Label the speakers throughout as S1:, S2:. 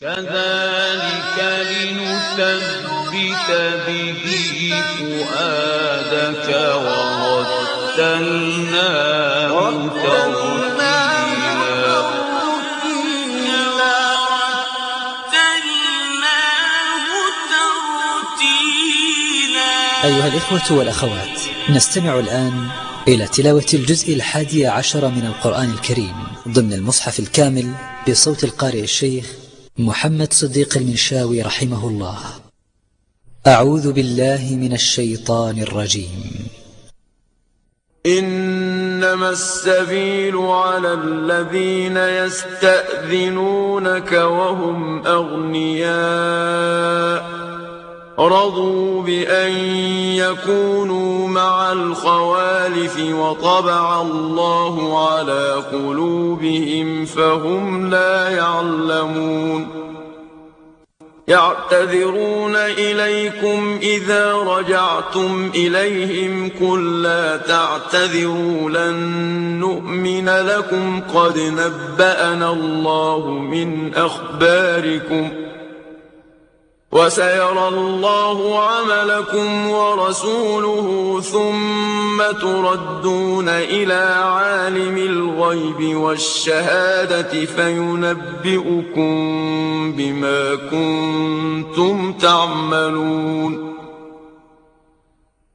S1: كذلك لنثبت به فؤادك ورتلناه ترتيلا.
S2: أيها الإخوة والأخوات، نستمع الآن إلى تلاوة الجزء 11 من القرآن الكريم ضمن المصحف الكامل بصوت القارئ الشيخ محمد صديق المنشاوي رحمه الله. أعوذ بالله من الشيطان الرجيم.
S3: إنما السبيل على الذين يستأذنونك وهم أغنياء رضوا بأن يكونوا مع الخوالف وطبع الله على قلوبهم فهم لا يعلمون. يعتذرون إليكم إذا رجعتم إليهم قل لا تعتذروا لن نؤمن لكم قد نبأنا الله من أخباركم وسيرى الله عملكم ورسوله ثم تردون إلى عالم الغيب والشهادة فينبئكم بما كنتم تعملون.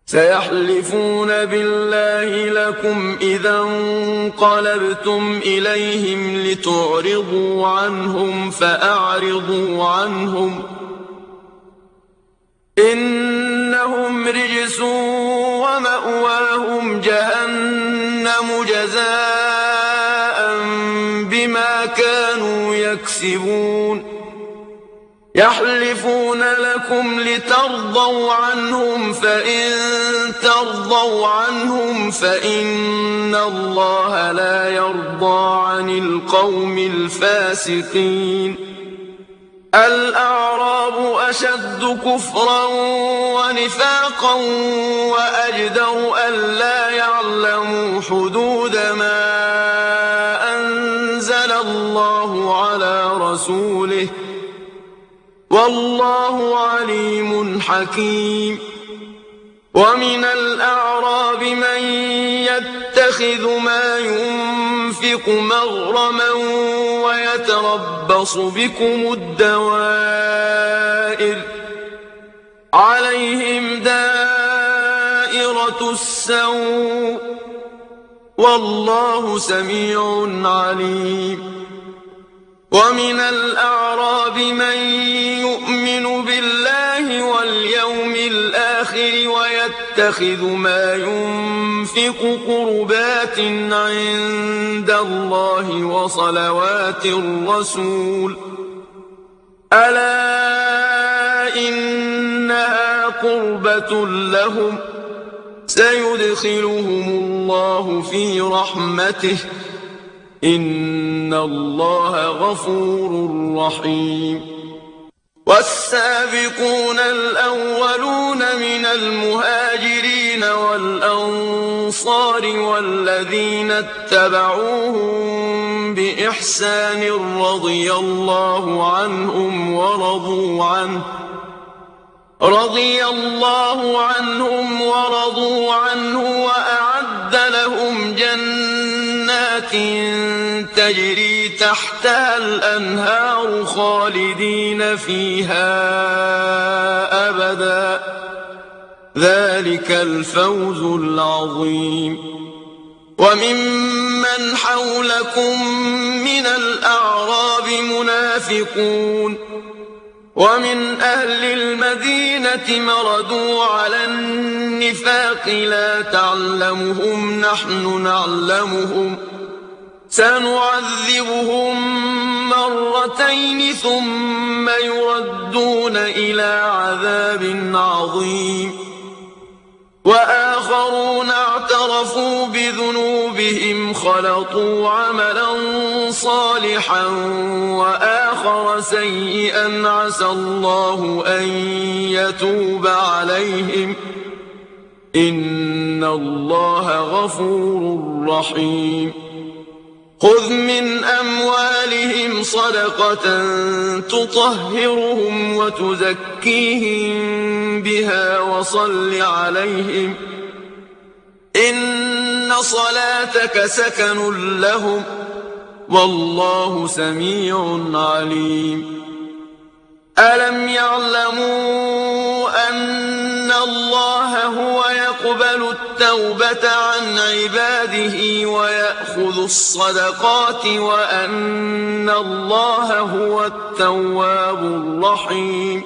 S3: سيحلفون بالله لكم إذا انقلبتم إليهم لتعرضوا عنهم فأعرضوا عنهم إنهم رجس ومأواهم جهنم جزاء بما كانوا يكسبون. يحلفون لكم لترضوا عنهم فإن ترضوا عنهم فإن الله لا يرضى عن القوم الفاسقين. الأعراب أشد كفرا ونفاقا وأجدر ألا يعلموا حدود ما أنزل الله على رسوله والله عليم حكيم. ومن الأعراب من يتخذ ما ينفق مغرما ويتربص بكم الدوائر عليهم دائرة السوء والله سميع عليم. ومن الأعراب من يؤمن بالله واليوم الآخر ويتخذ ما ينفق قربات عند الله وصلوات الرسول ألا إنها قربة لهم سيدخلهم الله في رحمته إن الله غفور رحيم. والسابقون الأولون من المهاجرين والأنصار والذين اتبعوهم بإحسان رضي الله عنهم ورضوا عنه وأعد لهم جنات تجري تحتها الأنهار خالدين فيها أبدا ذلك الفوز العظيم. وممن حولكم من الأعراب منافقون ومن أهل المدينة مردوا على النفاق لا تعلمهم نحن نعلمهم سنعذبهم مرتين ثم يردون إلى عذاب عظيم. وآخرون اعترفوا بذنوبهم خلطوا عملا صالحا وآخر سيئا عسى الله أن يتوب عليهم إن الله غفور رحيم. خذ من أموالهم صدقة تطهرهم وتزكيهم بها وصل عليهم إن صلاتك سكن لهم والله سميع عليم ألم يعلموا أن الله هو يقبل التوبة عن عباده ويأخذ الصدقات وأن الله هو التواب الرحيم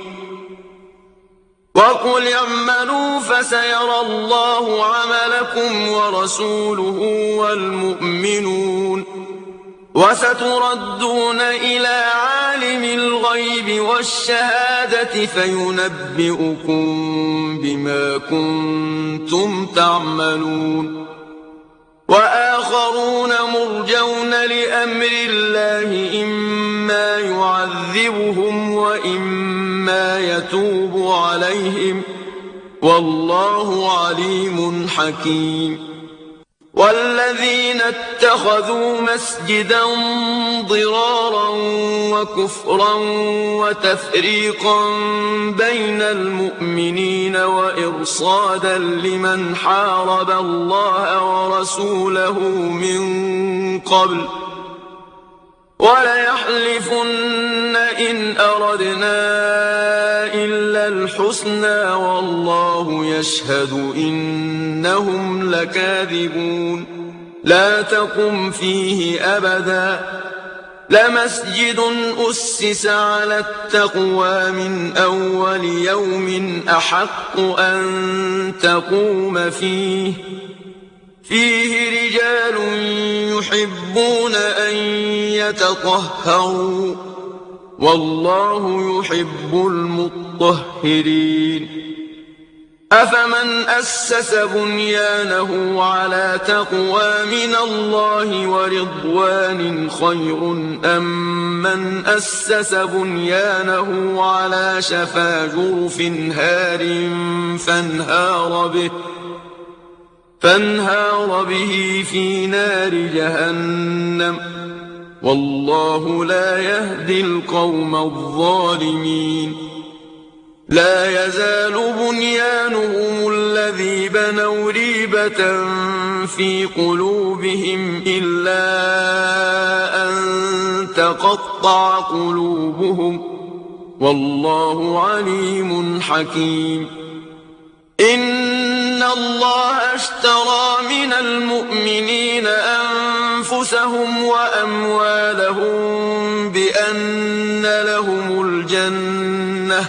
S3: وقل اعملوا فسيرى الله عملكم ورسوله والمؤمنون وستردون إلى عالم الغيب والشهادة فينبئكم بما كنتم تعملون وآخرون مرجون لأمر الله إما يعذبهم وإما يتوب عليهم والله عليم حكيم والذين اتخذوا مسجدا ضرارا وكفرا وتفريقا بين المؤمنين وإرصادا لمن حارب الله ورسوله من قبل وليحلفن إن أردنا إلا الحسنى والله يشهد إنهم لكاذبون لا تقم فيه أبدا لمسجد أسس على التقوى من أول يوم أحق أن تقوم فيه رجال يحبون أن يتطهروا والله يحب المطهرين أفمن أسس بنيانه على تقوى من الله ورضوان خير أم من أسس بنيانه على شفا جرف هار فانهار به في نار جهنم والله لا يهدي القوم الظالمين لا يزال بنيانهم الذي بنوا ريبة في قلوبهم إلا أن تقطع قلوبهم والله عليم حكيم إن الله اشترى من المؤمنين أنفسهم وأموالهم بأن لهم الجنة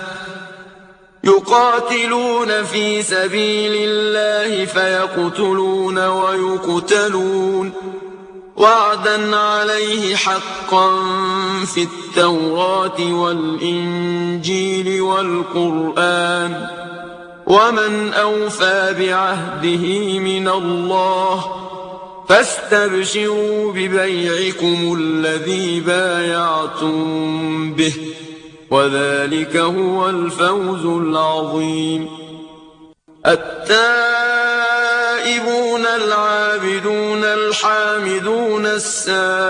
S3: يقاتلون في سبيل الله فيقتلون ويقتلون وعدا عليه حقا في التوراة والإنجيل والقرآن ومن أوفى بعهده من الله فاستبشروا ببيعكم الذي بايعتم به وذلك هو الفوز العظيم التائبون العابدون الحامدون السائحون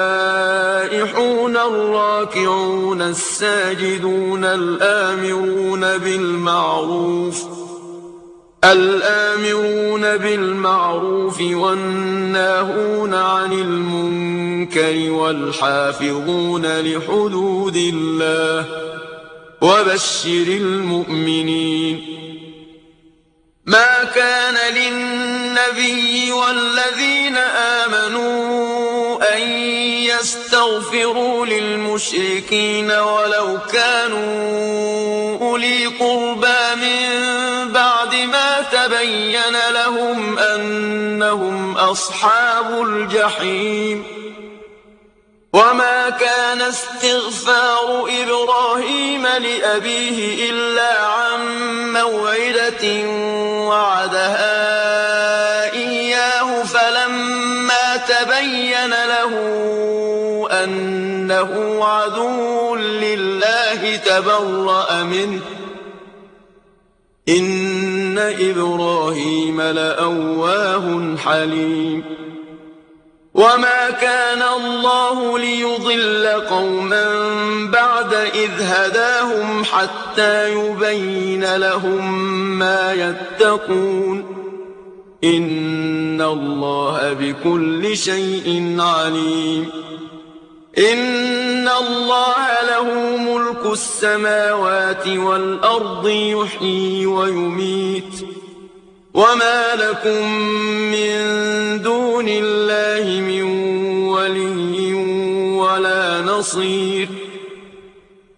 S3: الراكعون الساجدون الآمرون بالمعروف والناهون عن المنكر والحافظون لحدود الله وبشر المؤمنين ما كان للنبي والذين آمنوا أن يستغفروا للمشركين ولو كانوا أولي قربى من بعد ما تبين لهم أنهم أصحاب الجحيم وما كان استغفار إبراهيم لأبيه إلا عن موعدة وعدها إياه فلما تبين له أنه عدو لله تبرأ منه إن إبراهيم لأواه حليم وما كان الله ليضل قوما بعد إذ هداهم حتى يبين لهم ما يتقون إن الله بكل شيء عليم إن الله له ملك السماوات والأرض يحيي ويميت وما لكم من دون الله من ولي ولا نصير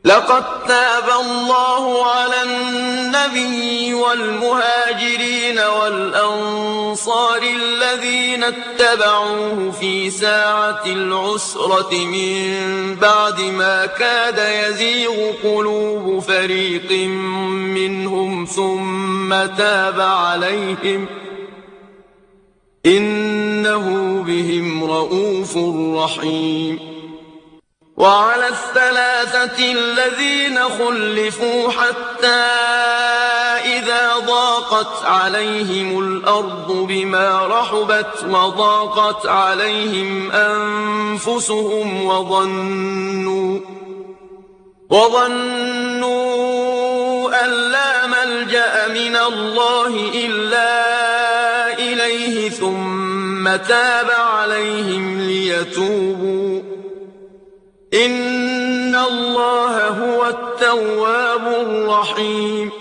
S3: لقد تاب الله على النبي والمهاجرين والأنصار الذين اتبعوه في ساعة العسرة من بعد ما كاد يزيغ قلوب فريق منهم ثم تاب عليهم إنه بهم رءوف رحيم وعلى الثلاثة الذين خلفوا حتى إذا ضاقت عليهم الأرض بما رحبت وضاقت عليهم أنفسهم وظنوا أن لا ملجأ من الله إلا إليه ثم تاب عليهم ليتوبوا إن الله هو التواب الرحيم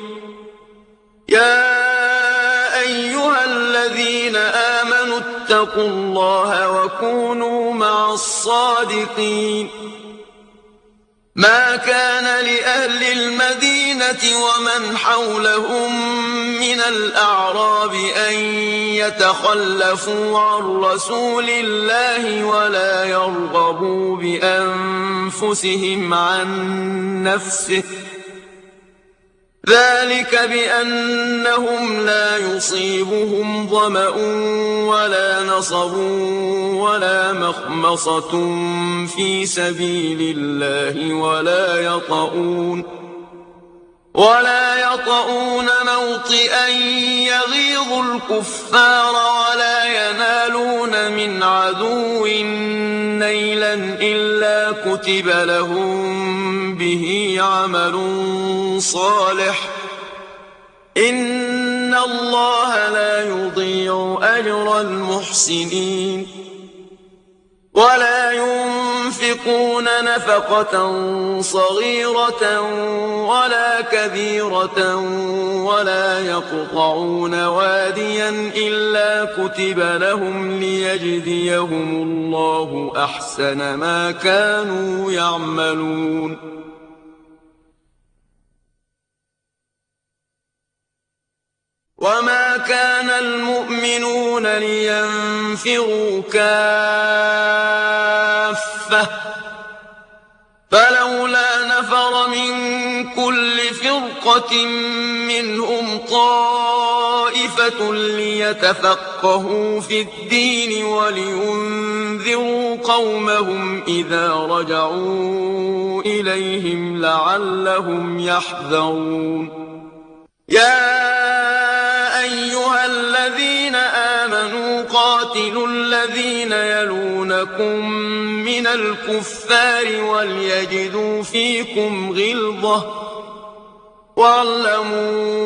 S3: يا أيها الذين آمنوا اتقوا الله وكونوا مع الصادقين ما كان لأهل المدينة ومن حولهم من الأعراب أن يتخلفوا عن رسول الله ولا يرغبوا بأنفسهم عن نفسه ذلك بأنهم لا يصيبهم ظمأ ولا نصب ولا مخمصة في سبيل الله ولا يطؤون موطئا يغيظ الكفار ولا ينالون من عدو نيلا إلا كتب لهم به عمل صالح إن الله لا يضيع أجر المحسنين ولا ينفقون نفقة صغيرة ولا كبيرة ولا يقطعون واديا إلا كتب لهم ليجزيهم الله أحسن ما كانوا يعملون وما كان المؤمنون لينفروا كافة فلولا نفر من كل فرقة منهم طائفة ليتفقهوا في الدين ولينذروا قومهم إذا رجعوا إليهم لعلهم يحذرون يا أيها الذين آمنوا قاتلوا الذين يلونكم من الكفار وليجدوا فيكم غلظة واعلموا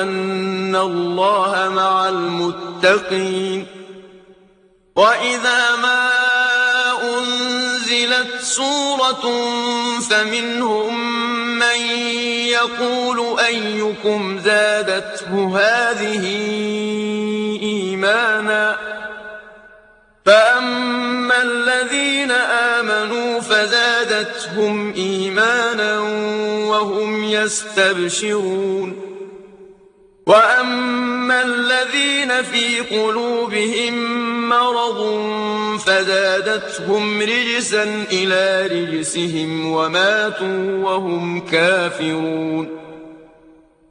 S3: أن الله مع المتقين وإذا ما أنزلت سورة فمنهم من يقول أيكم زادته هذه إيمانا فأما الذين آمنوا فزادتهم إيمانا وهم يستبشرون وأما الذين في قلوبهم مرض فزادتهم رجسا إلى رجسهم وماتوا وهم كافرون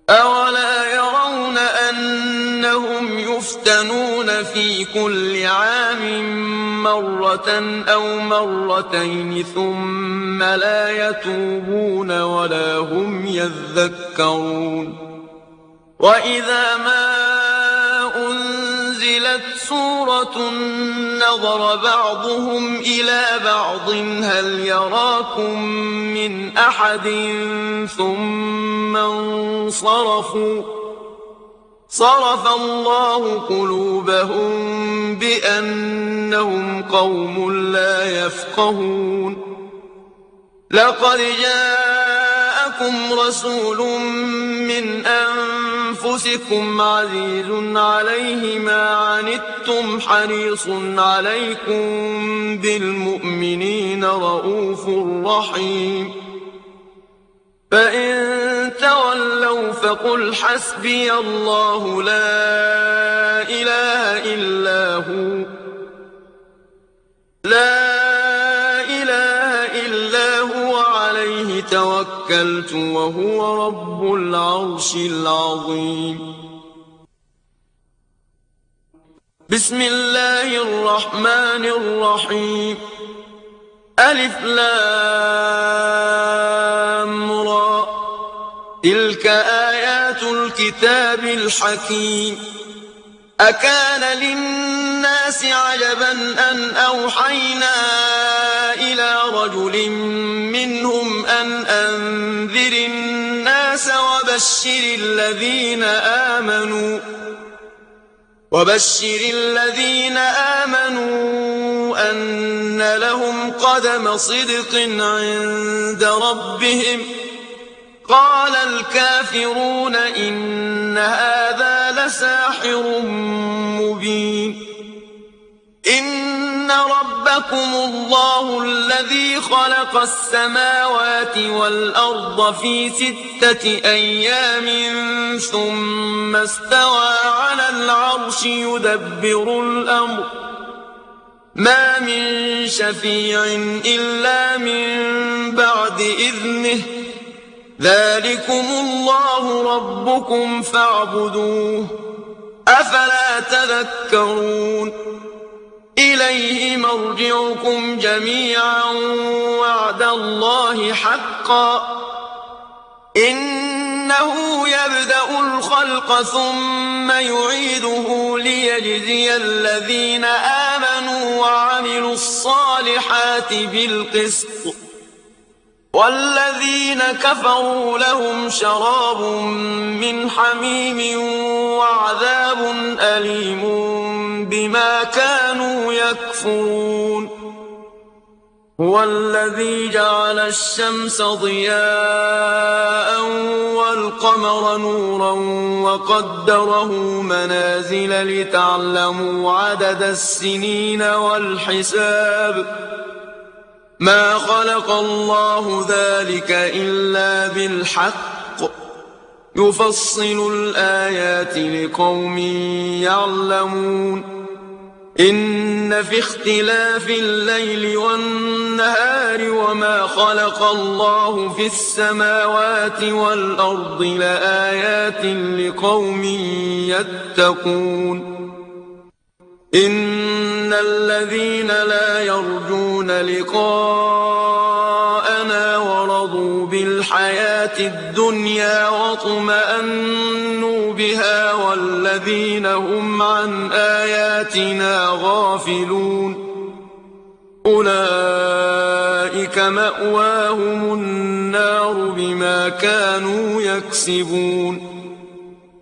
S3: أولا يرون أنهم يفتنون في كل عام مرة أو مرتين ثم لا يتوبون ولا هم يذكرون وإذا ما أنزلت نزلت سورة نظر بعضهم إلى بعض هل يراكم من أحد ثم انصرفوا صرف الله قلوبهم بأنهم قوم لا يفقهون لقد جاءكم رسول من أنفسكم عزيز عليه ما عنتم حريص عليكم بالمؤمنين رؤوف رحيم فإن تولوا فقل حسبي الله لا إله إلا هو عليه توكلت وهو رب العرش العظيم بسم الله الرحمن الرحيم ألف لام را تلك آيات الكتاب الحكيم أكان للناس عجبا أن أوحينا إلى رجل منهم أن أنذر الناس وبشر الذين آمنوا أن لهم قدم صدق عند ربهم قال الكافرون إن هذا لساحر مبين إن ربكم الله الذي خلق السماوات والأرض في 6 أيام ثم استوى على العرش يدبر الأمر ما من شفيع إلا من بعد إذنه ذلكم الله ربكم فاعبدوه أفلا تذكرون إليه مرجعكم جميعا وعد الله حقا إنه يبدأ الخلق ثم يعيده ليجزي الذين آمنوا وعملوا الصالحات بالقسط والذين كفروا لهم شراب من حميم وعذاب أليم بما كانوا يكفرون هو الذي جعل الشمس ضياء والقمر نورا وقدره منازل لتعلموا عدد السنين والحساب ما خلق الله ذلك إلا بالحق يفصل الآيات لقوم يعلمون إن في اختلاف الليل والنهار وما خلق الله في السماوات والأرض لآيات لقوم يتقون إن الذين لا يرجون لقاءنا ورضوا بالحياة الدنيا واطمأنوا بها والذين هم عن آياتنا غافلون أولئك مأواهم النار بما كانوا يكسبون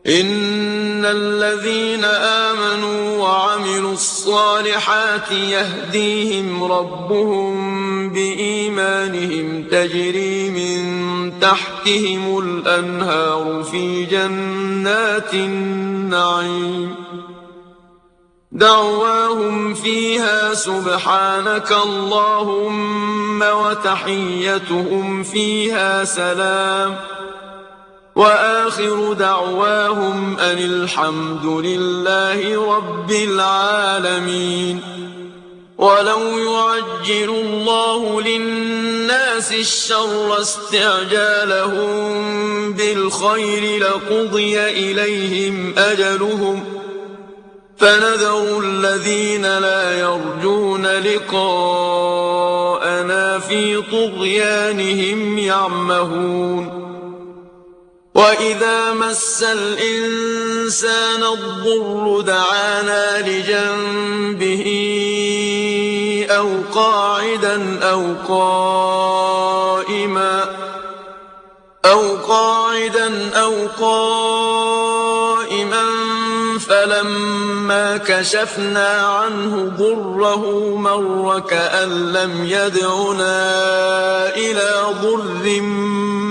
S3: إن الذين آمنوا وعملوا الصالحات يهديهم ربهم بإيمانهم تجري من تحتهم الأنهار في جنات النعيم دعواهم فيها سبحانك اللهم وتحيتهم فيها سلام وآخر دعواهم أن الحمد لله رب العالمين ولو يعجل الله للناس الشر استعجالهم بالخير لقضي إليهم أجلهم فنذر الذين لا يرجون لقاءنا في طغيانهم يعمهون وإذا مس الإنسان الضر دعانا لجنبه أو قاعدا أو قائما فلما كشفنا عنه ضره مر كأن لم يدعنا إلى ضر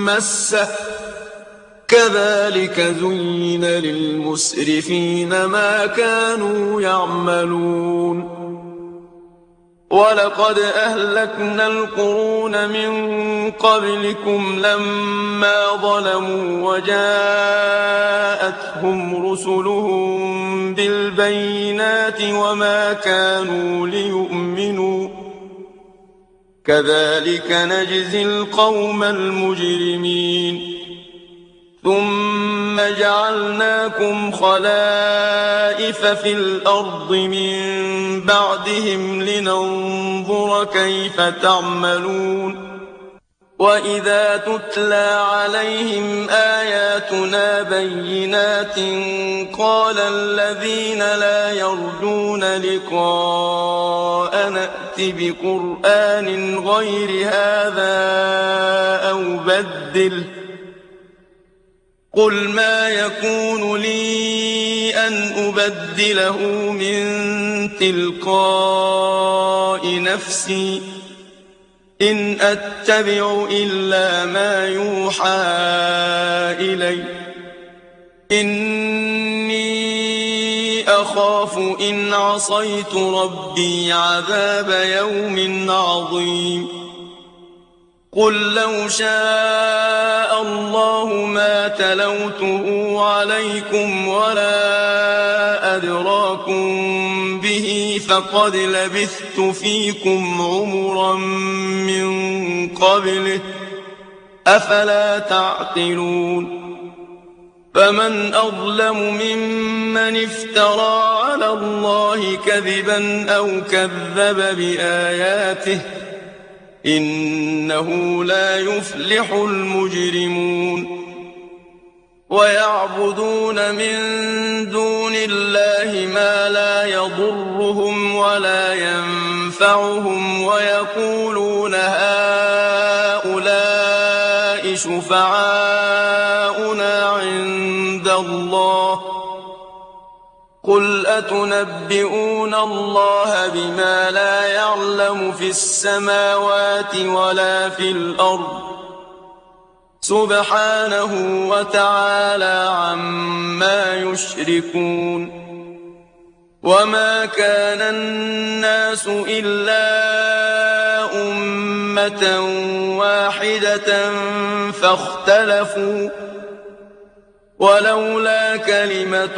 S3: مسه كذلك زين للمسرفين ما كانوا يعملون ولقد أهلكنا القرون من قبلكم لما ظلموا وجاءتهم رسلهم بالبينات وما كانوا ليؤمنوا كذلك نجزي القوم المجرمين ثم جعلناكم خلائف في الأرض من بعدهم لننظر كيف تعملون وإذا تتلى عليهم آياتنا بينات قال الذين لا يرجون لقاءنا ائت بقرآن غير هذا أو بدله قل ما يكون لي أن أبدله من تلقاء نفسي إن أتبع إلا ما يوحى إلي إني أخاف إن عصيت ربي عذاب يوم عظيم قل لو شاء الله ما تلوته عليكم ولا أدراكم به فقد لبثت فيكم عمرا من قبله أفلا تعقلون فمن أظلم ممن افترى على الله كذبا أو كذب بآياته إنه لا يفلح المجرمون ويعبدون من دون الله ما لا يضرهم ولا ينفعهم ويقولون هؤلاء شفعاؤنا عند الله قل أتنبئون الله بما لا يعلم في السماوات ولا في الأرض سبحانه وتعالى عما يشركون وما كان الناس إلا أمة واحدة فاختلفوا ولولا كلمة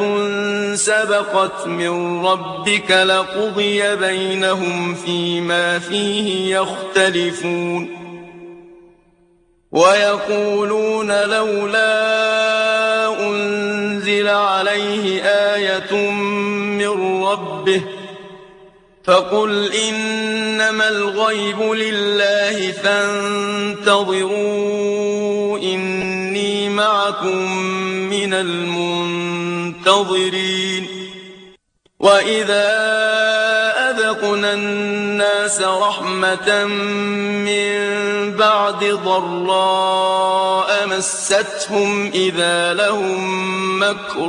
S3: سبقت من ربك لقضي بينهم فيما فيه يختلفون ويقولون لولا أنزل عليه آية من ربه فقل إنما الغيب لله فانتظروا إني معكم من المنتظرين وإذا أذقنا الناس رحمة من بعد ضراء مستهم إذا لهم مكر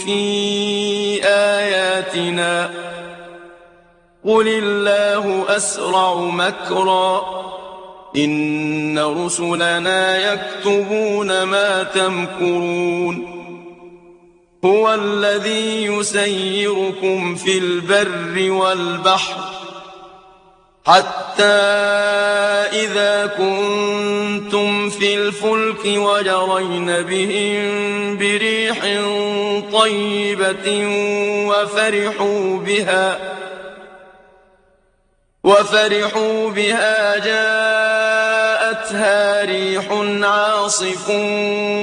S3: في آياتنا قل الله أسرع مكرا إن رسلنا يكتبون ما تمكرون هو الذي يسيركم في البر والبحر حتى إذا كنتم في الفلك وجرين بهم بريح طيبة وفرحوا بها جاءتها ريح عاصف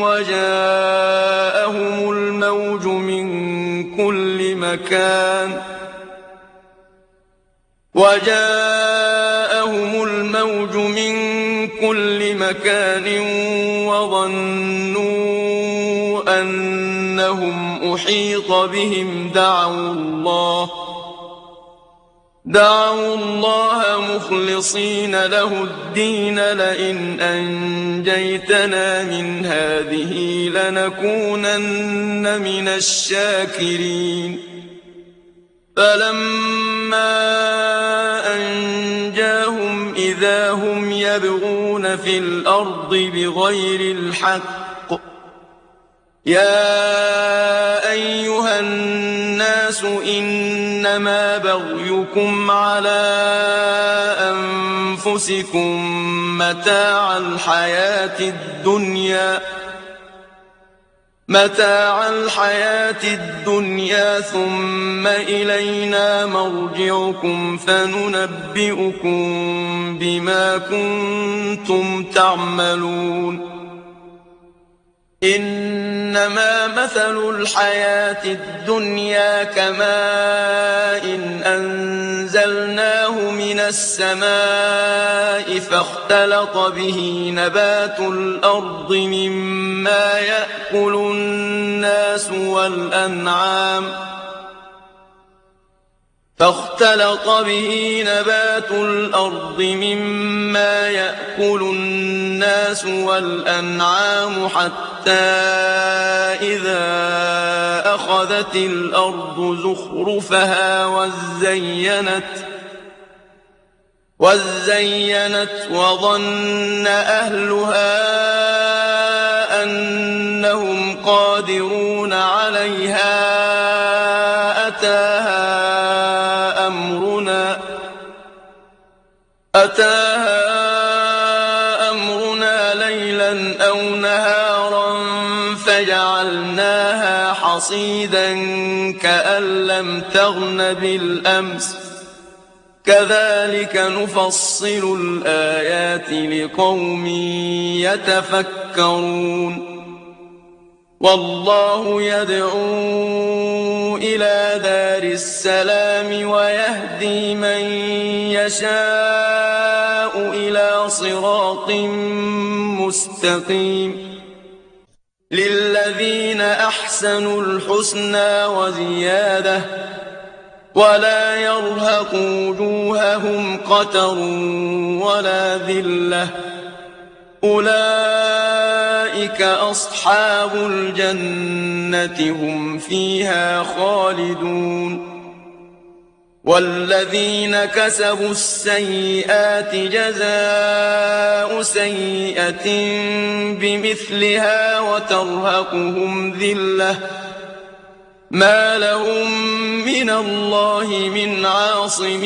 S3: وجاءهم الموج من كل مكان وظنوا يحيط بهم دعوا الله مخلصين له الدين لئن أنجيتنا من هذه لنكونن من الشاكرين فلما أنجاهم إذا هم يبغون في الأرض بغير الحق يا أيها الناس إنما بغيكم على أنفسكم متاع الحياة الدنيا ثم إلينا مرجعكم فننبئكم بما كنتم تعملون إنما مثل الحياة الدنيا كماء أنزلناه من السماء فاختلط به نبات الأرض مما يأكل الناس والأنعام حتى إذا أخذت الأرض زخرفها وزينت وظن أهلها أنهم قادرون عليها أتاها أمرنا ليلا أو نهارا فجعلناها حصيدا كأن لم تغن بالأمس كذلك نفصل الآيات لقوم يتفكرون والله يدعو إلى دار السلام ويهدي من يشاء إلى صراط مستقيم للذين أحسنوا الحسنى وزيادة ولا يرهق وجوههم قتر ولا ذلة أولئك أصحاب الجنة هم فيها خالدون والذين كسبوا السيئات جزاء سيئة بمثلها وترهقهم ذلة ما لهم من الله من عاصم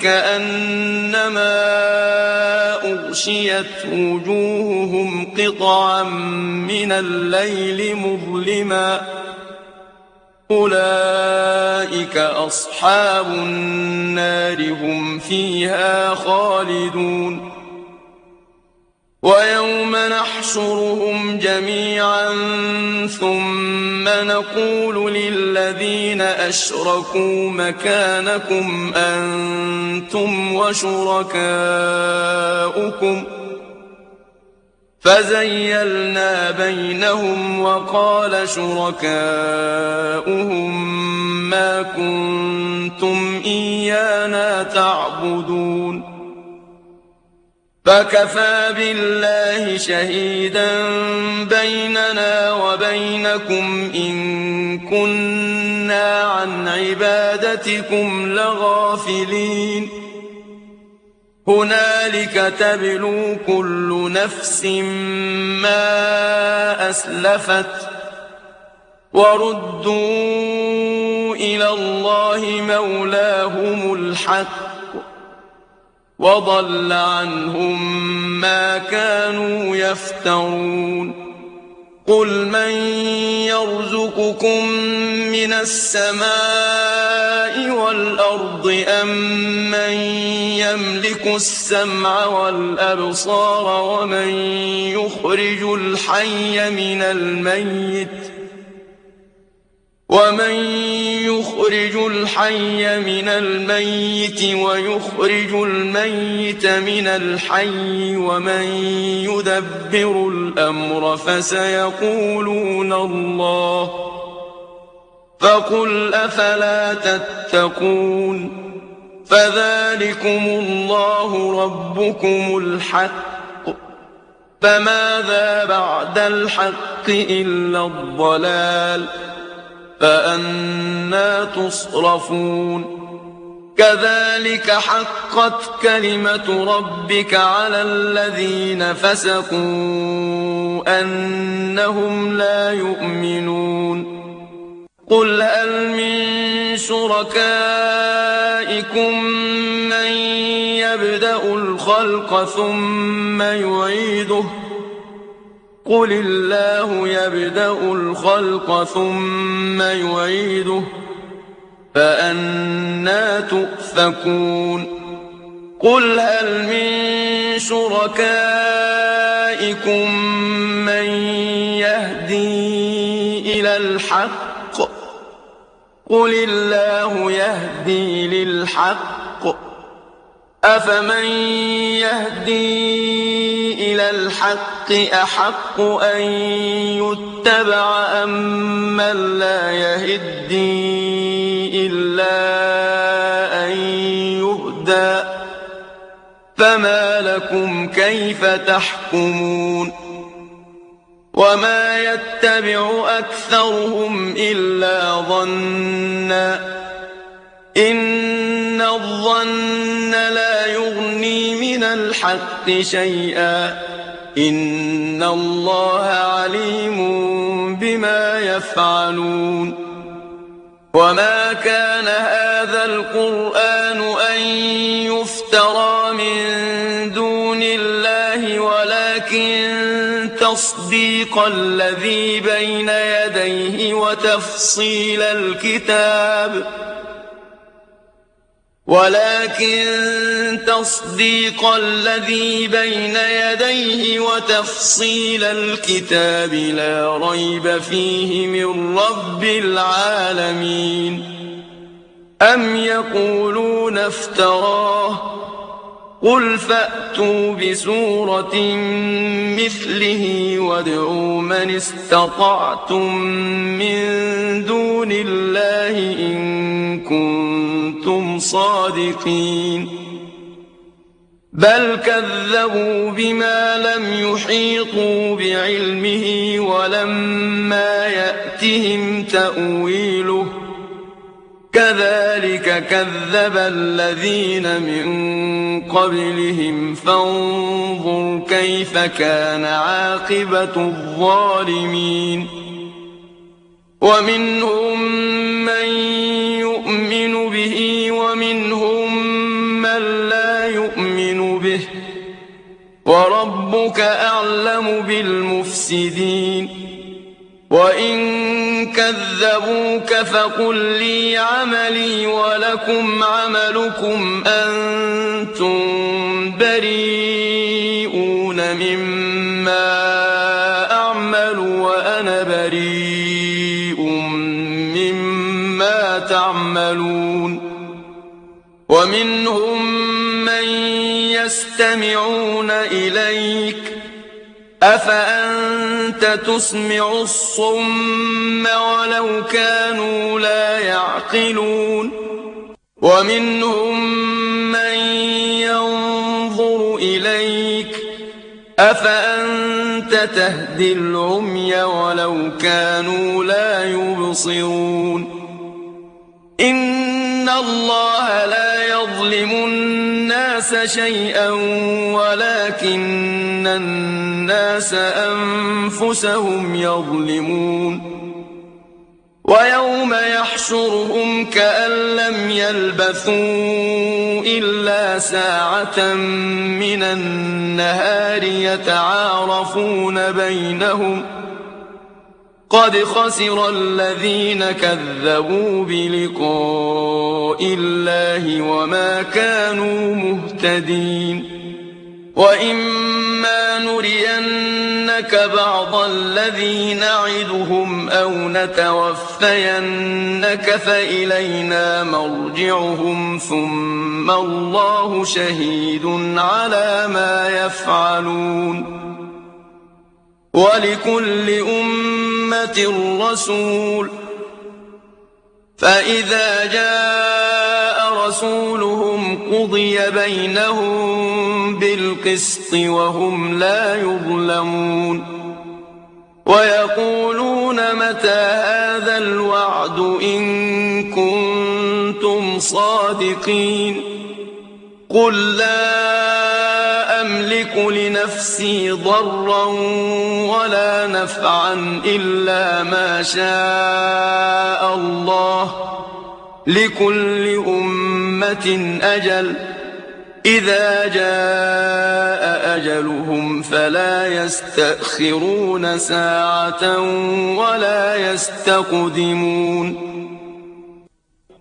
S3: كأنما أغشيت وجوههم قطعا من الليل مظلما أولئك أصحاب النار هم فيها خالدون ويوم نحشرهم جميعا ثم نقول للذين أشركوا مكانكم أنتم وشركاؤكم فزيلنا بينهم وقال شركاؤهم ما كنتم إيانا تعبدون فكفى بالله شهيدا بيننا وبينكم إن كنا عن عبادتكم لغافلين هنالك تبلو كل نفس ما أسلفت وردوا إلى الله مولاهم الحق وضل عنهم ما كانوا يفترون قل من يرزقكم من السماء والأرض أم من يملك السمع والأبصار ومن يخرج الحي من الميت ويخرج الميت من الحي ومن يدبر الأمر فسيقولون الله فقل أفلا تتقون فذلكم الله ربكم الحق فماذا بعد الحق إلا الضلال فأنى تصرفون كذلك حقت كلمة ربك على الذين فسقوا أنهم لا يؤمنون قل هل من شركائكم من يبدأ الخلق ثم يعيده قل الله يبدأ الخلق ثم يعيده فأنى تؤفكون قل هل من شركائكم من يهدي إلى الحق قل الله يهدي للحق أفمن يهدي إلى الحق أحق أن يتبع أم من لا يهدي إلا أن يهدى فما لكم كيف تحكمون وما يتبع أكثرهم إلا ظنا إن الظن لا يغني من الحق شيئا إن الله عليم بما يفعلون وما كان هذا القرآن أن يفترى من دون الله ولكن تصديق الذي بين يديه وتفصيل الكتاب لا ريب فيه من رب العالمين أم يقولون افتراه قل فأتوا بسورة مثله وادعوا من استطعتم من دون الله إن كنتم صادقين بل كذبوا بما لم يحيطوا بعلمه ولما يأتهم تأويله كذلك كذب الذين من قبلهم فانظر كيف كان عاقبة الظالمين ومنهم من يؤمن به ومنهم من لا يؤمن به وربك أعلم بالمفسدين وإن كذبوك فقل لي عملي ولكم عملكم أنتم بريئون مما أعمل وأنا بريء مما تعملون ومنهم من يستمعون إليك أفأنت تسمع الصم ولو كانوا لا يعقلون ومنهم من ينظر إليك أفأنت تهدي العمي ولو كانوا لا يبصرون إن الله لا يظلم الناس شيئا ولكن الناس أنفسهم يظلمون ويوم يحشرهم كأن لم يلبثوا إلا ساعة من النهار يتعارفون بينهم قد خسر الذين كذبوا بلقاء الله وما كانوا مهتدين وإما نرينك بعض الذي نعدهم أو نتوفينك فإلينا مرجعهم ثم الله شهيد على ما يفعلون ولكل أمة رسول فإذا جاء رسولهم قضي بينهم بالقسط وهم لا يظلمون ويقولون متى هذا الوعد إن كنتم صادقين قل لا أملك لنفسي ضرا ولا نفعا إلا ما شاء الله لكل أمة أجل إذا جاء أجلهم فلا يستأخرون ساعة ولا يستقدمون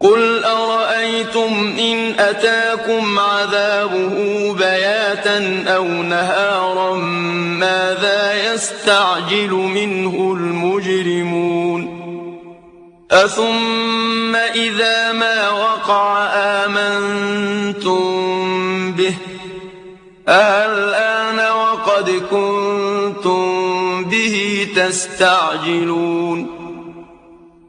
S3: قل أرأيتم إن أتاكم عذابه بياتا أو نهارا ماذا يستعجل منه المجرمون أثم إذا ما وقع آمنتم به الآن وقد كنتم به تستعجلون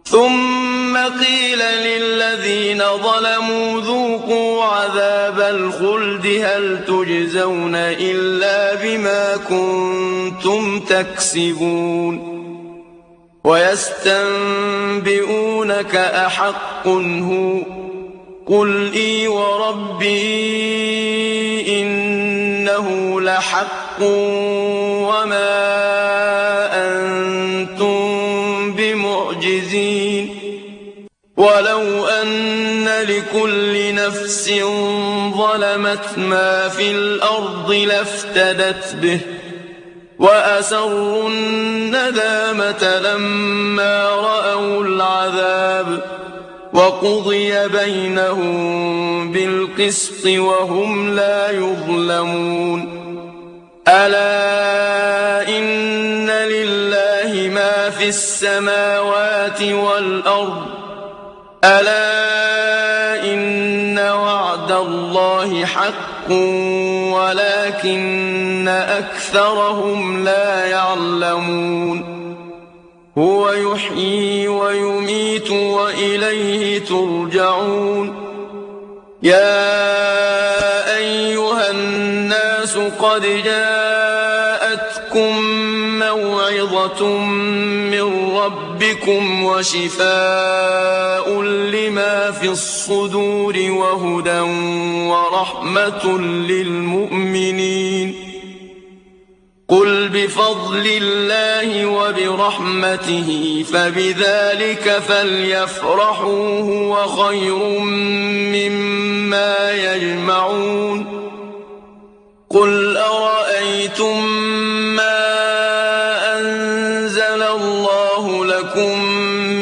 S3: ثم قيل للذين ظلموا ذوقوا عذاب الخلد هل تجزون إلا بما كنتم تكسبون ويستنبئونك أحق هو قل إي وربي إنه لحق وما أنتم بمعجزين ولو أن لكل نفس ظلمت ما في الأرض لافتدت به وأسروا الندامة لما رأوا العذاب وقضي بينهم بالقسط وهم لا يظلمون ألا إن لله ما في السماوات والأرض ألا إن وعد الله حق ولكن أكثرهم لا يعلمون هو يحيي ويميت وإليه ترجعون يا أيها الناس قد جاءتكم موعظة من ربكم وشفاء لما في الصدور وهدى ورحمة للمؤمنين قل بفضل الله وبرحمته فبذلك فليفرحوا هو خير مما يجمعون قل أرأيتم ما أنزل الله لكم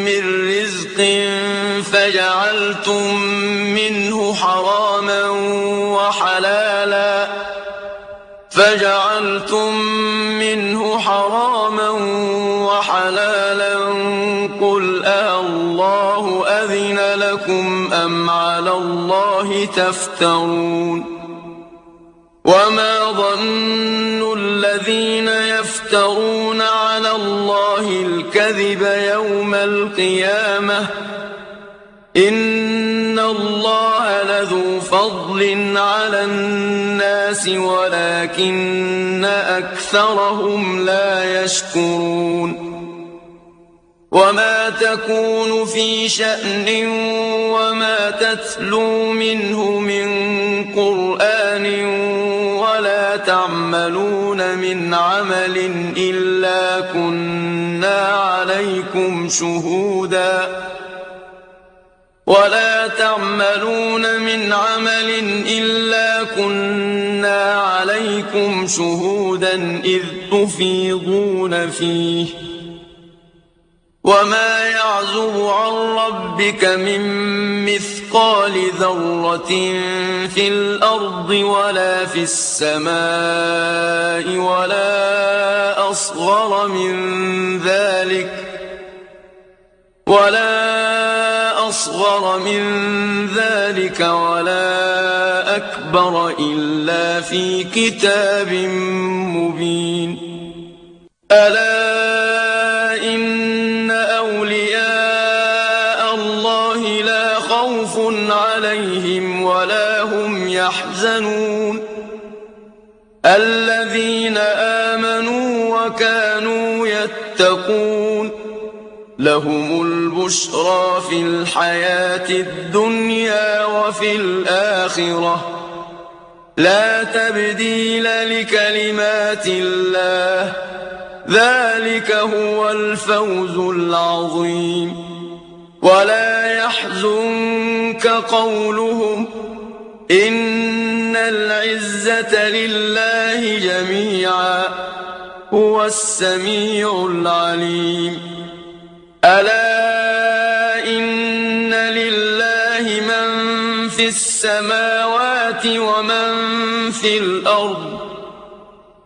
S3: من رزق فجعلتم منه حراما وحلالا قل الله أذن لكم أم على الله تفترون وما ظن الذين يفترون على الله الكذب يوم القيامة إن الله لذو فضل على الناس ولكن أكثرهم لا يشكرون وما تكون في شأن وما تتلو منه من قرآن ولا تعملون من عمل إلا كنا عليكم شهودا إذ تفيضون فيه وما يعزب عن ربك من مثقال ذرة في الأرض ولا في السماء ولا أصغر من ذلك ولا أكبر إلا في كتاب مبين ألا إن أولياء الله يحزنون الذين آمنوا وكانوا يتقون لهم البشرى في الحياة الدنيا وفي الآخرة لا تبديل لكلمات الله ذلك هو الفوز العظيم ولا يحزنك قولهم إن العزة لله جميعا هو السميع العليم ألا إن لله من في السماوات ومن في الأرض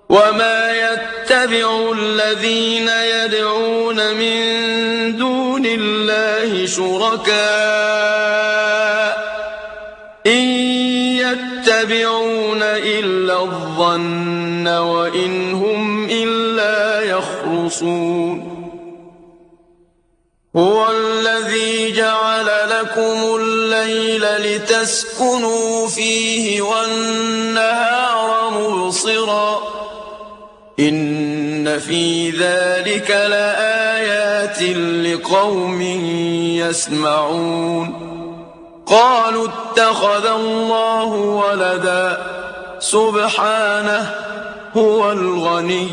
S3: وما يتبع الذين يدعون من دون الله شركاء إن يتبعون إلا الظن وإن هم إلا يخرصون هو الذي جعل لكم الليل لتسكنوا فيه والنهار مبصرا إن في ذلك لآيات لقوم يسمعون قالوا اتخذ الله ولدا سبحانه هو الغني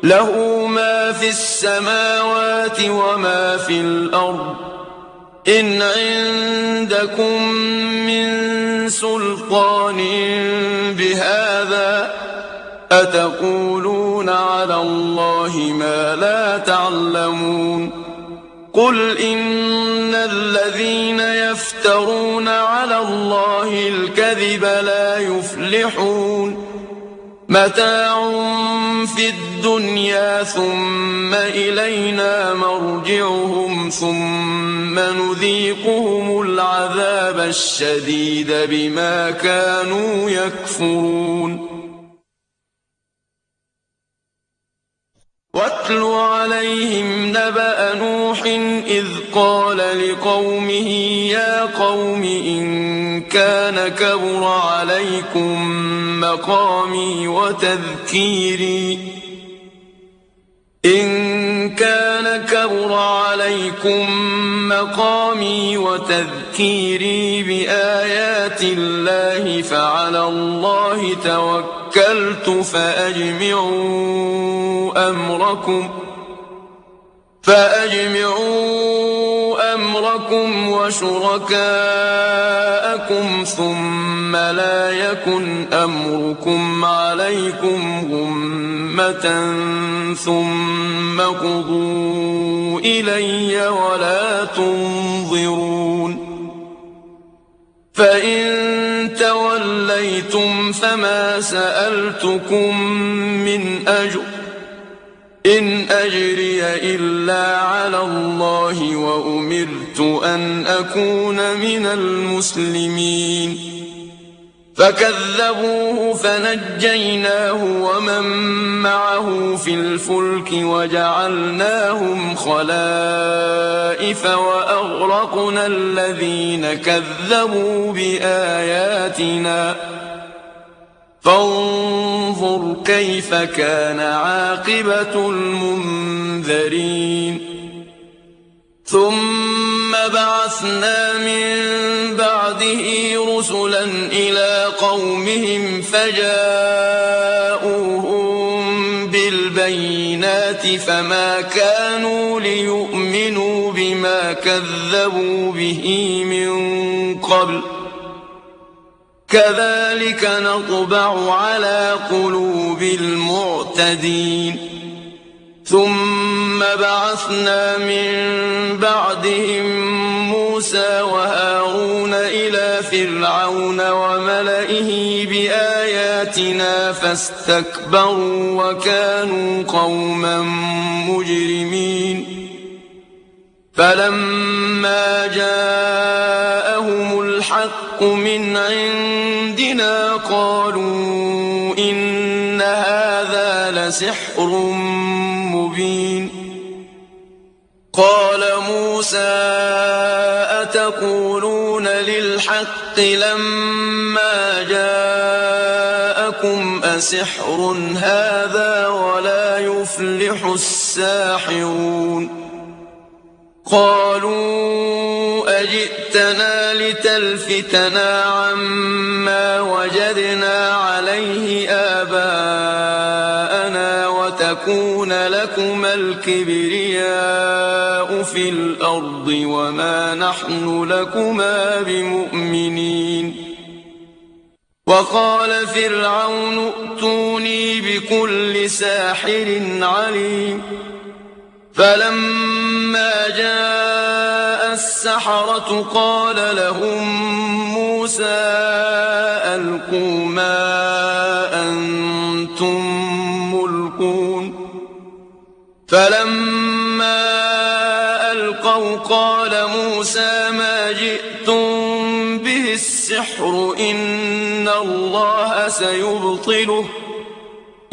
S3: له ما في السماوات وما في الأرض إن عندكم من سلطان بهذا أتقولون على الله ما لا تعلمون قل إن الذين يفترون على الله الكذب لا يفلحون متاع في الدنيا ثم إلينا مرجعهم ثم نذيقهم العذاب الشديد بما كانوا يكفرون واتل عليهم نبأ نوح إذ قال لقومه يا قوم إن كان كبر عليكم مقامي وتذكيري بآيات الله فعلى الله توكلت فأجمعوا أمركم وشركاءكم ثم لا يكن أمركم عليكم غمة ثم قضوا إلي ولا تنظرون فإن توليتم فما سألتكم من أجر إن أجري إلا على الله وأمرت أن أكون من المسلمين فكذبوه فنجيناه ومن معه في الفلك وجعلناهم خلائف وأغرقنا الذين كذبوا بآياتنا فانظر كيف كان عاقبة المنذرين ثم بعثنا من بعده رسلا إلى قومهم فجاءوهم بالبينات فما كانوا ليؤمنوا بما كذبوا به من قبل كذلك نطبع على قلوب المعتدين ثم بعثنا من بعدهم موسى وهارون إلى فرعون وملئه بآياتنا فاستكبروا وكانوا قوما مجرمين فلما جاءهم الحق من عندنا قالوا إن هذا لسحر مبين قال موسى أتقولون للحق لما جاءكم أسحر هذا ولا يفلح الساحرون قالوا أجئتنا لتلفتنا عما وجدنا عليه آباءنا وتكون لكما الكبرياء في الأرض وما نحن لكما بمؤمنين وقال فرعون ائتوني بكل ساحر عليم فلما جاء السحرة قال لهم موسى ألقوا ما أنتم ملقون فلما ألقوا قال موسى ما جئتم به السحر إن الله سيبطله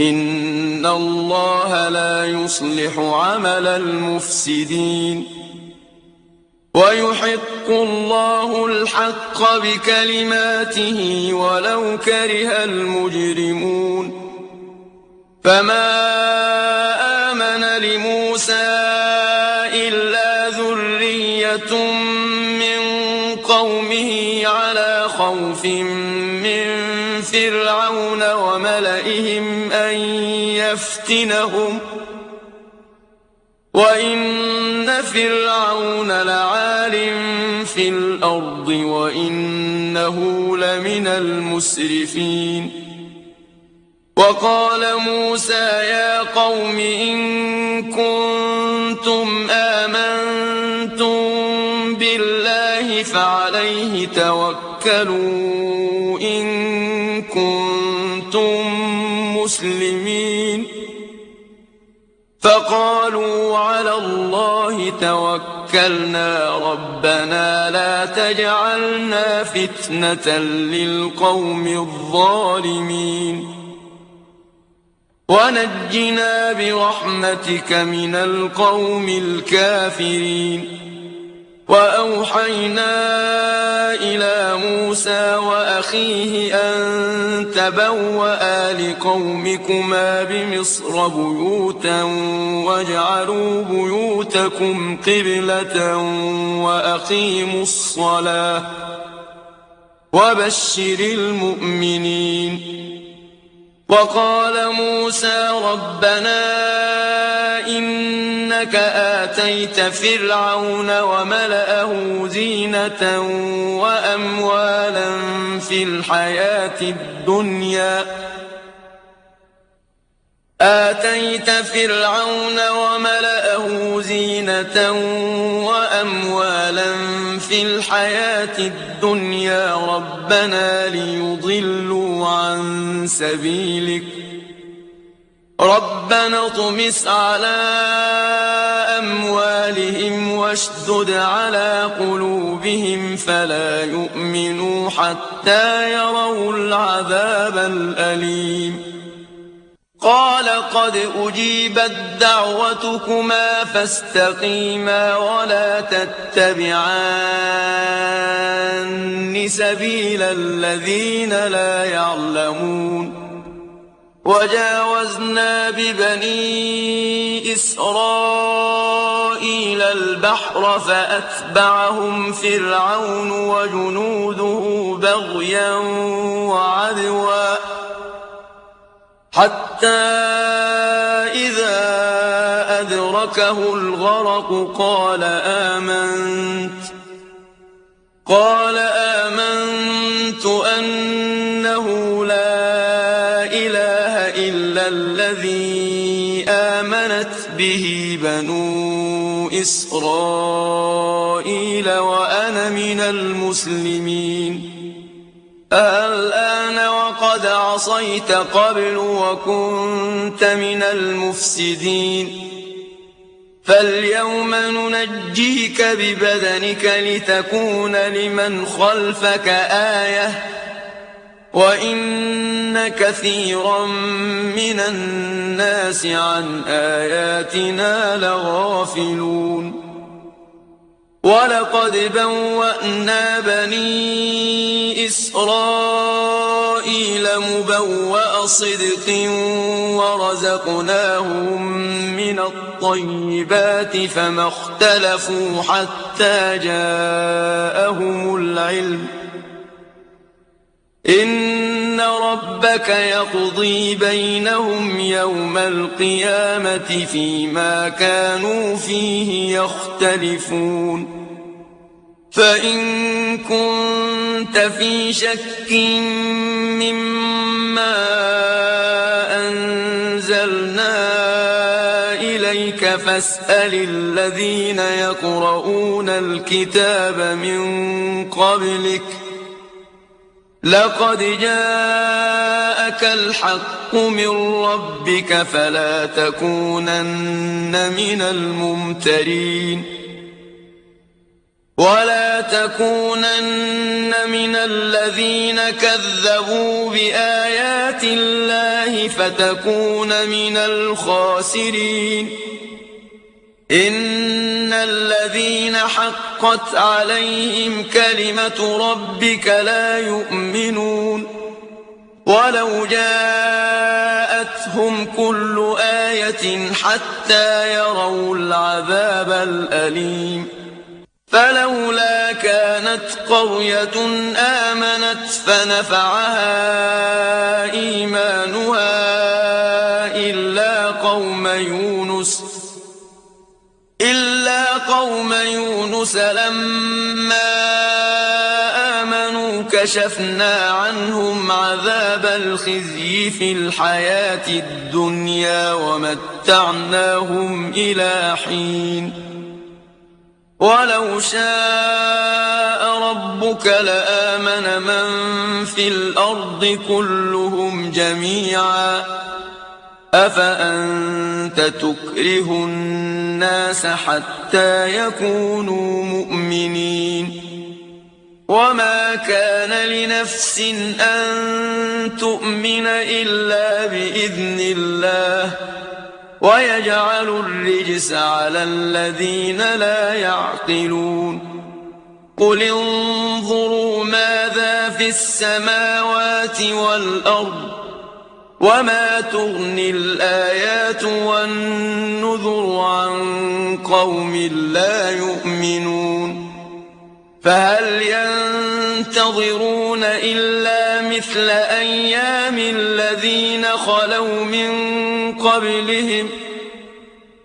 S3: إن الله لا يصلح عمل المفسدين ويحق الله الحق بكلماته ولو كره المجرمون فما آمن لموسى إلا ذرية من قومه على خوف من فرعون وملئهم أن يفتنهم وإن فرعون لعال في الأرض وإنه لمن المسرفين وقال موسى يا قوم إن كنتم آمنتم بالله فعليه توكلوا إن كنتم مسلمين فقالوا على الله توكلنا ربنا لا تجعلنا فتنة للقوم الظالمين ونجنا برحمتك من القوم الكافرين وأوحينا إلى موسى وأخيه أن تبوأ لقومكما بمصر بيوتا واجعلوا بيوتكم قبلة وأقيموا الصلاة وبشر المؤمنين وقال موسى ربنا إنك آتيت فرعون وملأه زينة وأموالا في الحياة الدنيا آتيت فرعون وملأه زينة وأموالا في الحياة الدنيا ربنا ليضلوا عن سبيلك ربنا اطمس على أموالهم واشدد على قلوبهم فلا يؤمنوا حتى يروا العذاب الأليم قال قد أجيبت دعوتكما فاستقيما ولا تتبعان سبيل الذين لا يعلمون وجاوزنا ببني إسرائيل البحر فأتبعهم فرعون وجنوده بغيا وعدوا حتى إذا أدركه الغرق قال آمنت أنه لا إله إلا الذي آمنت به بنو إسرائيل وأنا من المسلمين الآن وقد عصيت قبل وكنت من المفسدين فاليوم ننجيك ببدنك لتكون لمن خلفك آية وإن كثيرا من الناس عن آياتنا لغافلون ولقد بوأنا بني إسرائيل مبوأ صدق ورزقناهم من الطيبات فما اختلفوا حتى جاءهم العلم إن ربك يقضي بينهم يوم القيامة فيما كانوا فيه يختلفون فإن كنت في شك مما أنزلنا إليك فاسأل الذين يقرؤون الكتاب من قبلك لقد جاءك الحق من ربك فلا تكونن من الممترين ولا تكونن من الذين كذبوا بآيات الله فتكون من الخاسرين إن الذين حقت عليهم كلمة ربك لا يؤمنون ولو جاءتهم كل آية حتى يروا العذاب الأليم فلولا كانت قرية آمنت فنفعها إيمانها إلا قوم يونس لما آمنوا كشفنا عنهم عذاب الخزي في الحياة الدنيا ومتعناهم إلى حين ولو شاء ربك لآمن من في الأرض كلهم جميعا أفأنت تكره الناس حتى يكونوا مؤمنين وما كان لنفس أن تؤمن إلا بإذن الله ويجعل الرجس على الذين لا يعقلون قل انظروا ماذا في السماوات والأرض وما تغني الآيات والنذر عن قوم لا يؤمنون فهل ينتظرون إلا مثل أيام الذين خلوا من قبلهم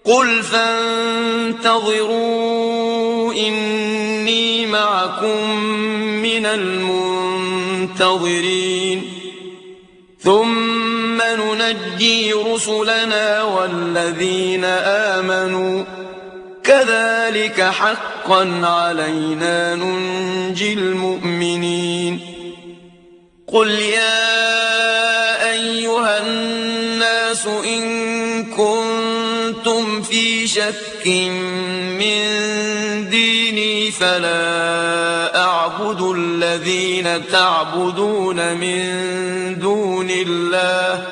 S3: قل فانتظروا إني معكم من المنتظرين ثم ننجي رسلنا والذين آمنوا كذلك حقا علينا ننجي المؤمنين قل يا أيها الناس إن كنتم في شك من ديني فلا أعبد الذين تعبدون من دون الله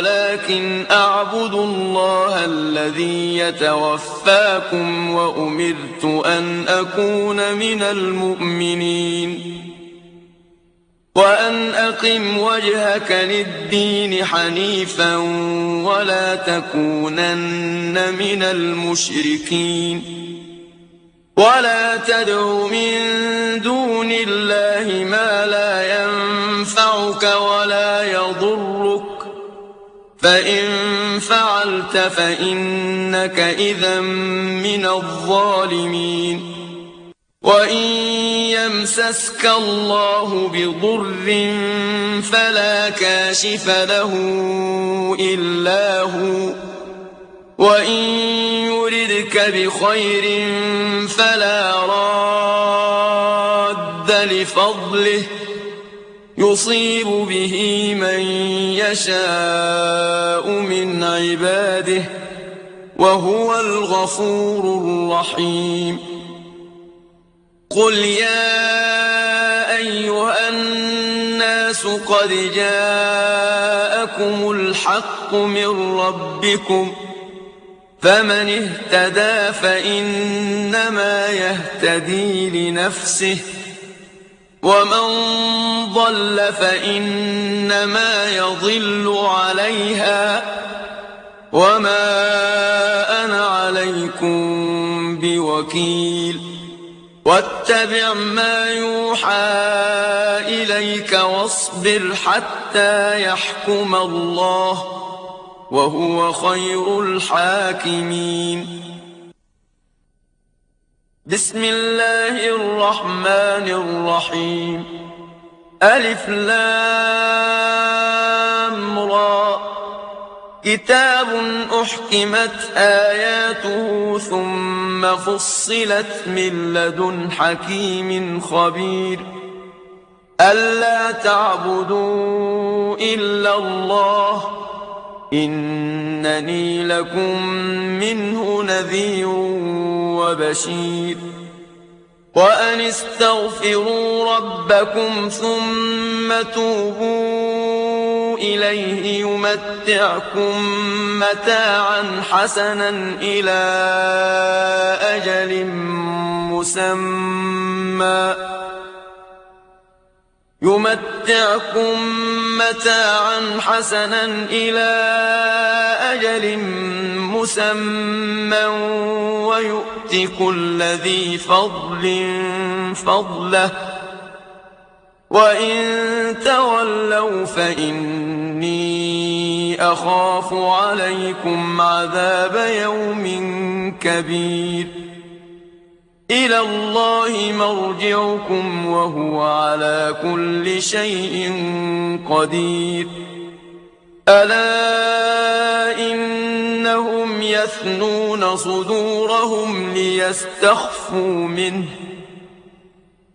S3: ولكن أعبد الله الذي يتوفاكم وأمرت أن أكون من المؤمنين وأن أقم وجهك للدين حنيفا ولا تكونن من المشركين ولا تدع من دون الله ما لا ينفعك ولا يضرك فإن فعلت فإنك إذا من الظالمين وإن يمسسك الله بضر فلا كاشف له إلا هو وإن يردك بخير فلا راد لفضله يصيب به من يشاء من عباده وهو الغفور الرحيم قل يا أيها الناس قد جاءكم الحق من ربكم فمن اهتدى فإنما يهتدي لنفسه ومن ضل فإنما يضل عليها وما أنا عليكم بوكيل واتبع ما يوحى إليك واصبر حتى يحكم الله وهو خير الحاكمين. بسم الله الرحمن الرحيم. ألف لام را كتاب أحكمت آياته ثم فصلت من لدن حكيم خبير ألا تعبدوا إلا الله إنني لكم منه نذير وبشير. وأن استغفروا ربكم ثم توبوا إليه يمتعكم متاعا حسنا إلى أجل مسمى ويؤت كل ذي فضل فضله وإن تولوا فإني أخاف عليكم عذاب يوم كبير. إلى الله مرجعكم وهو على كل شيء قدير. ألا إنهم يثنون صدورهم ليستخفوا منه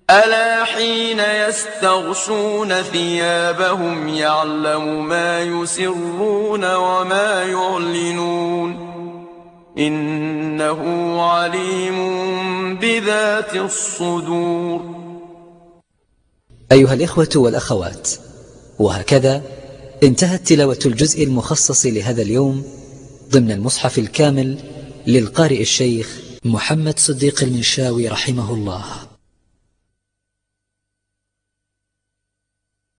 S3: ألا حين يستغشون ثيابهم يعلم ما يسرون وما يعلنون إنه عليم بذات الصدور.
S2: أيها الإخوة والأخوات، وهكذا انتهت تلاوة الجزء المخصص لهذا اليوم ضمن المصحف الكامل للقارئ الشيخ محمد صديق المنشاوي رحمه الله.